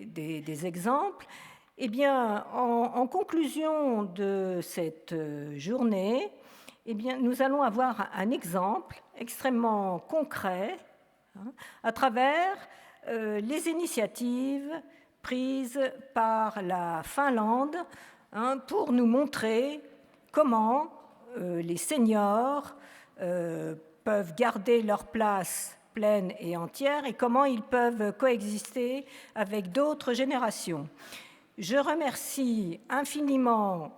des exemples. Eh bien, en conclusion de cette journée, eh bien, nous allons avoir un exemple extrêmement concret à travers les initiatives prises par la Finlande pour nous montrer comment les seniors peuvent garder leur place pleine et entière et comment ils peuvent coexister avec d'autres générations. Je remercie infiniment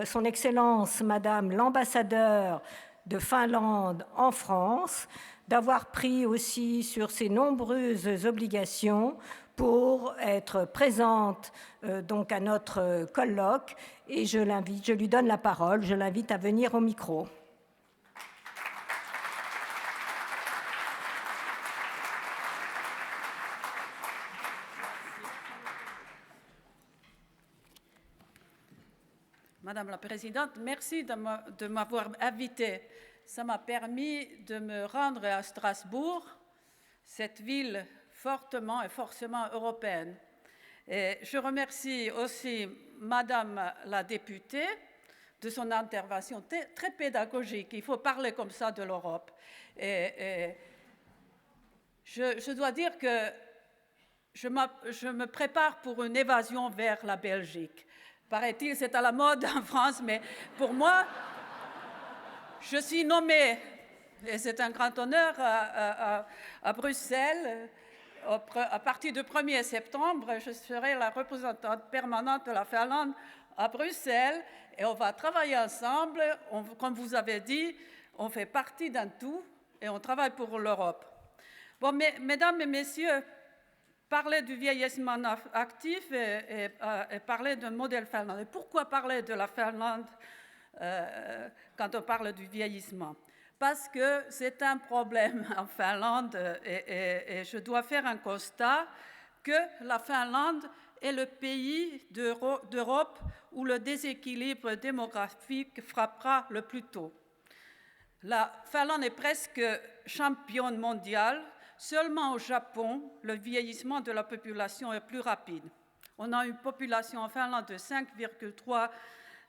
Son Excellence, Madame l'ambassadeur de Finlande en France, d'avoir pris aussi sur ses nombreuses obligations pour être présente donc à notre colloque, et je lui donne la parole, je l'invite à venir au micro. Madame la Présidente, merci de m'avoir invitée. Ça m'a permis de me rendre à Strasbourg, cette ville fortement et forcément européenne. Et je remercie aussi Madame la députée de son intervention très pédagogique. Il faut parler comme ça de l'Europe. Et je dois dire que je me prépare pour une évasion vers la Belgique. Paraît-il, c'est à la mode en France, mais pour moi, je suis nommée, et c'est un grand honneur, à Bruxelles. À partir du 1er septembre, je serai la représentante permanente de la Finlande à Bruxelles, et on va travailler ensemble. Comme vous avez dit, on fait partie d'un tout, et on travaille pour l'Europe. Bon, mesdames et messieurs, parler du vieillissement actif et parler d'un modèle finlandais. Pourquoi parler de la Finlande quand on parle du vieillissement? Parce que c'est un problème en Finlande et je dois faire un constat que la Finlande est le pays d'Europe où le déséquilibre démographique frappera le plus tôt. La Finlande est presque championne mondiale. Seulement au Japon, le vieillissement de la population est plus rapide. On a une population en Finlande de 5,3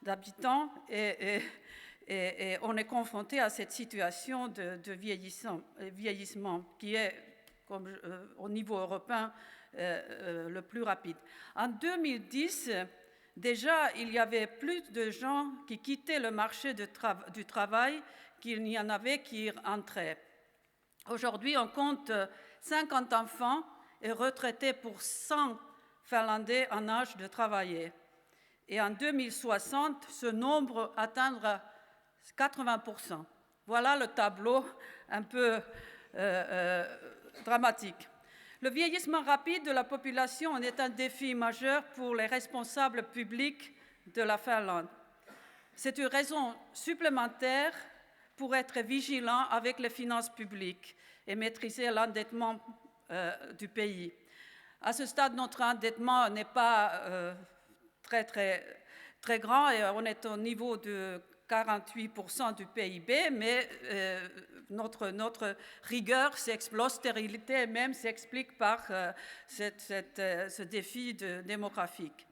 d'habitants et on est confronté à cette situation de vieillissement qui est, au niveau européen, le plus rapide. En 2010, déjà, il y avait plus de gens qui quittaient le marché du travail qu'il n'y en avait qui entraient. Aujourd'hui, on compte 50 enfants et retraités pour 100 Finlandais en âge de travailler. Et en 2060, ce nombre atteindra 80%. Voilà le tableau un peu dramatique. Le vieillissement rapide de la population est un défi majeur pour les responsables publics de la Finlande. C'est une raison supplémentaire pour être vigilant avec les finances publiques et maîtriser l'endettement du pays. À ce stade, notre endettement n'est pas très grand et on est au niveau de 48% du PIB, mais notre rigueur, l'austérité même s'explique par ce défi démographique.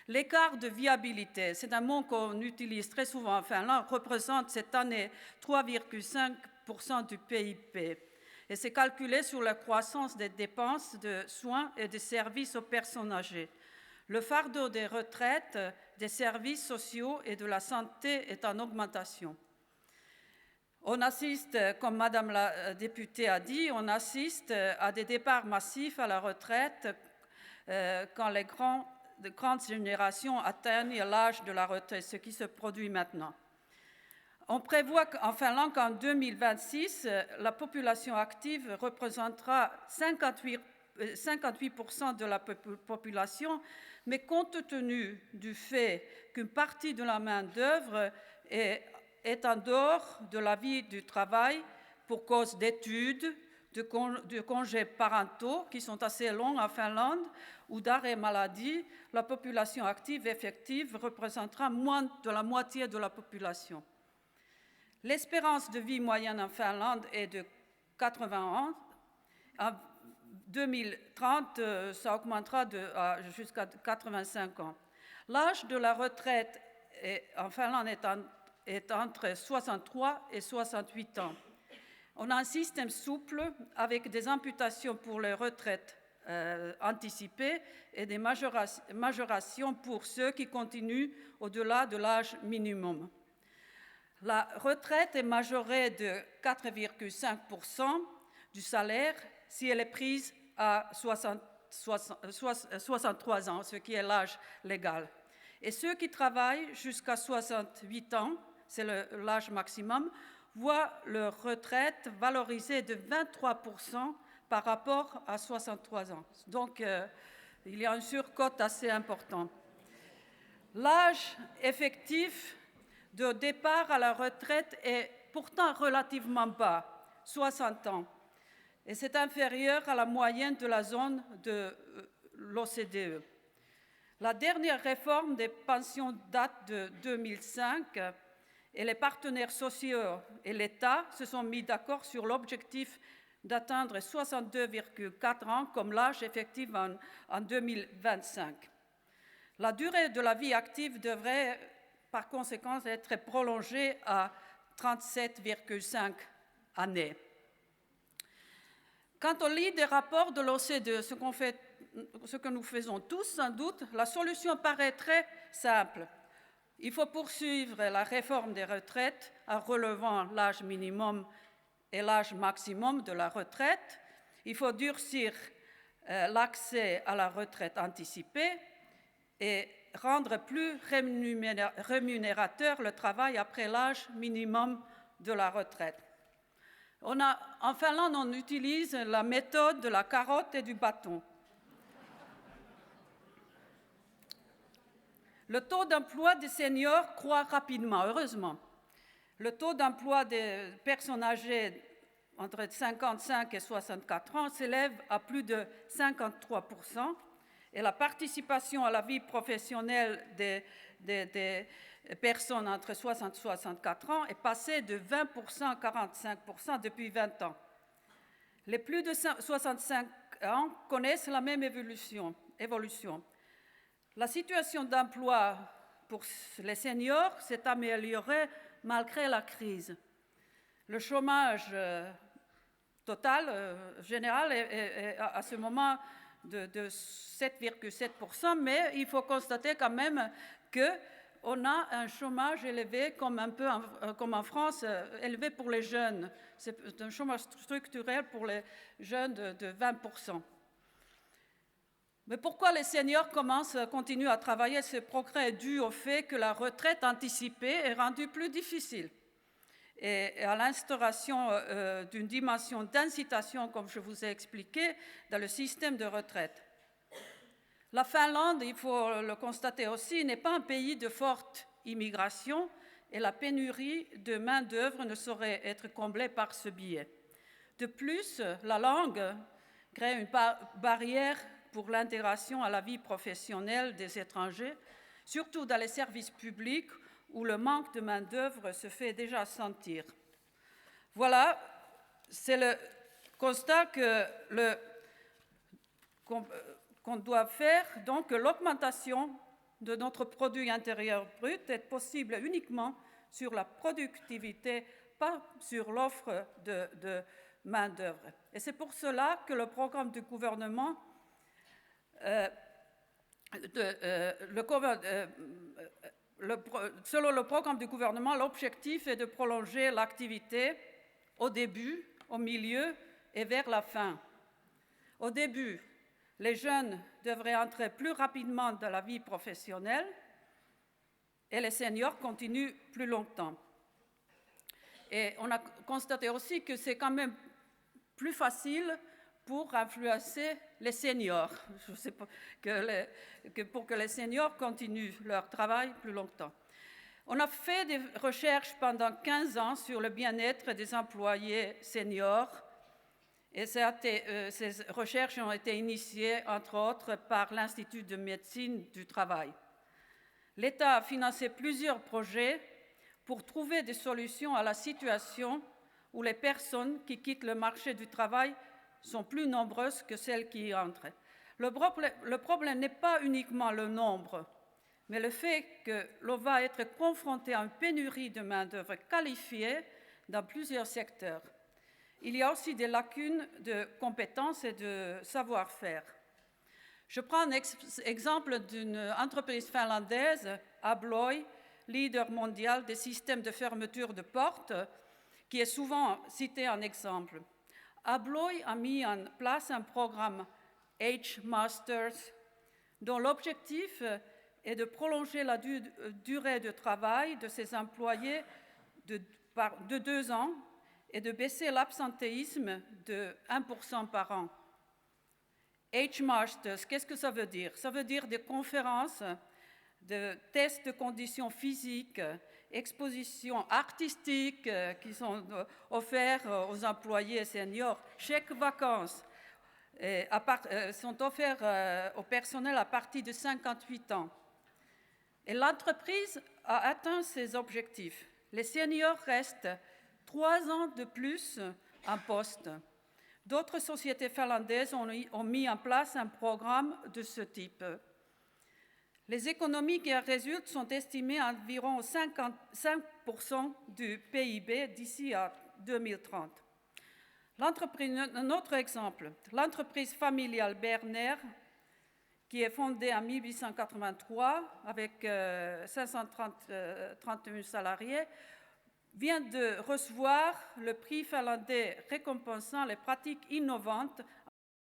L'écart de viabilité, c'est un mot qu'on utilise très souvent en Finlande, représente cette année 3,5% du PIB. Et c'est calculé sur la croissance des dépenses de soins et de services aux personnes âgées. Le fardeau des retraites, des services sociaux et de la santé est en augmentation. On assiste, comme Madame la députée a dit, on assiste à des départs massifs à la retraite quand de grandes générations atteignent l'âge de la retraite, ce qui se produit maintenant. On prévoit en Finlande qu'en 2026, la population active représentera 58% de la population, mais compte tenu du fait qu'une partie de la main-d'œuvre est en dehors de la vie du travail pour cause d'études, de congés parentaux qui sont assez longs en Finlande ou d'arrêt maladie, la population active effective représentera moins de la moitié de la population. L'espérance de vie moyenne en Finlande est de 80 ans. En 2030, ça augmentera jusqu'à 85 ans. L'âge de la retraite en Finlande est entre 63 et 68 ans. On a un système souple avec des imputations pour les retraites anticipées et des majorations pour ceux qui continuent au-delà de l'âge minimum. La retraite est majorée de 4,5% du salaire si elle est prise à 63 ans, ce qui est l'âge légal. Et ceux qui travaillent jusqu'à 68 ans, c'est l'âge maximum, voient leur retraite valorisée de 23% par rapport à 63 ans. Donc, il y a une surcote assez importante. L'âge effectif de départ à la retraite est pourtant relativement bas, 60 ans, et c'est inférieur à la moyenne de la zone de l'OCDE. La dernière réforme des pensions date de 2005 et les partenaires sociaux et l'État se sont mis d'accord sur l'objectif d'atteindre 62,4 ans comme l'âge effectif en 2025. La durée de la vie active devrait par conséquent être prolongée à 37,5 années. Quand on lit des rapports de l'OCDE, ce que nous faisons tous sans doute, la solution paraît très simple. Il faut poursuivre la réforme des retraites en relevant l'âge minimum et l'âge maximum de la retraite. Il faut durcir l'accès à la retraite anticipée et rendre plus rémunérateur le travail après l'âge minimum de la retraite. En Finlande, on utilise la méthode de la carotte et du bâton. Le taux d'emploi des seniors croît rapidement, heureusement. Le taux d'emploi des personnes âgées entre 55 et 64 ans s'élève à plus de 53%. Et la participation à la vie professionnelle des personnes entre 60 et 64 ans est passée de 20% à 45% depuis 20 ans. Les plus de 65 ans connaissent la même évolution. La situation d'emploi pour les seniors s'est améliorée malgré la crise. Le chômage total, général, est à ce moment de 7,7%, mais il faut constater quand même qu'on a un chômage élevé, comme en France, élevé pour les jeunes. C'est un chômage structurel pour les jeunes de 20%. Mais pourquoi les seniors continuent à travailler? Ce progrès est dû au fait que la retraite anticipée est rendue plus difficile et à l'instauration d'une dimension d'incitation, comme je vous ai expliqué, dans le système de retraite. La Finlande, il faut le constater aussi, n'est pas un pays de forte immigration et la pénurie de main-d'œuvre ne saurait être comblée par ce biais. De plus, la langue crée une barrière pour l'intégration à la vie professionnelle des étrangers, surtout dans les services publics où le manque de main-d'œuvre se fait déjà sentir. Voilà, c'est le constat qu'on doit faire, donc que l'augmentation de notre produit intérieur brut est possible uniquement sur la productivité, pas sur l'offre de main-d'œuvre. Et c'est pour cela que le programme du gouvernement selon le programme du gouvernement, l'objectif est de prolonger l'activité au début, au milieu et vers la fin. Au début, les jeunes devraient entrer plus rapidement dans la vie professionnelle et les seniors continuent plus longtemps. Et on a constaté aussi que c'est quand même plus facile pour influencer les seniors, je sais pas, pour que les seniors continuent leur travail plus longtemps. On a fait des recherches pendant 15 ans sur le bien-être des employés seniors et ces recherches ont été initiées, entre autres, par l'Institut de médecine du travail. L'État a financé plusieurs projets pour trouver des solutions à la situation où les personnes qui quittent le marché du travail sont plus nombreuses que celles qui y entrent. Le problème n'est pas uniquement le nombre, mais le fait que l'on va être confronté à une pénurie de main-d'œuvre qualifiée dans plusieurs secteurs. Il y a aussi des lacunes de compétences et de savoir-faire. Je prends l'exemple d'une entreprise finlandaise, Abloy, leader mondial des systèmes de fermeture de portes, qui est souvent cité en exemple. Abloy a mis en place un programme H-Masters, dont l'objectif est de prolonger la durée de travail de ses employés de 2 ans et de baisser l'absentéisme de 1% par an. H-Masters, qu'est-ce que ça veut dire? Ça veut dire des conférences, de tests de conditions physiques, expositions artistiques qui sont offertes aux employés seniors, chèques vacances sont offerts au personnel à partir de 58 ans. Et l'entreprise a atteint ses objectifs. Les seniors restent 3 ans de plus en poste. D'autres sociétés finlandaises ont mis en place un programme de ce type. Les économies qui en résultent sont estimées à environ 5% du PIB d'ici à 2030. Un autre exemple, l'entreprise familiale Berner, qui est fondée en 1883 avec 531 salariés, vient de recevoir le prix finlandais récompensant les pratiques innovantes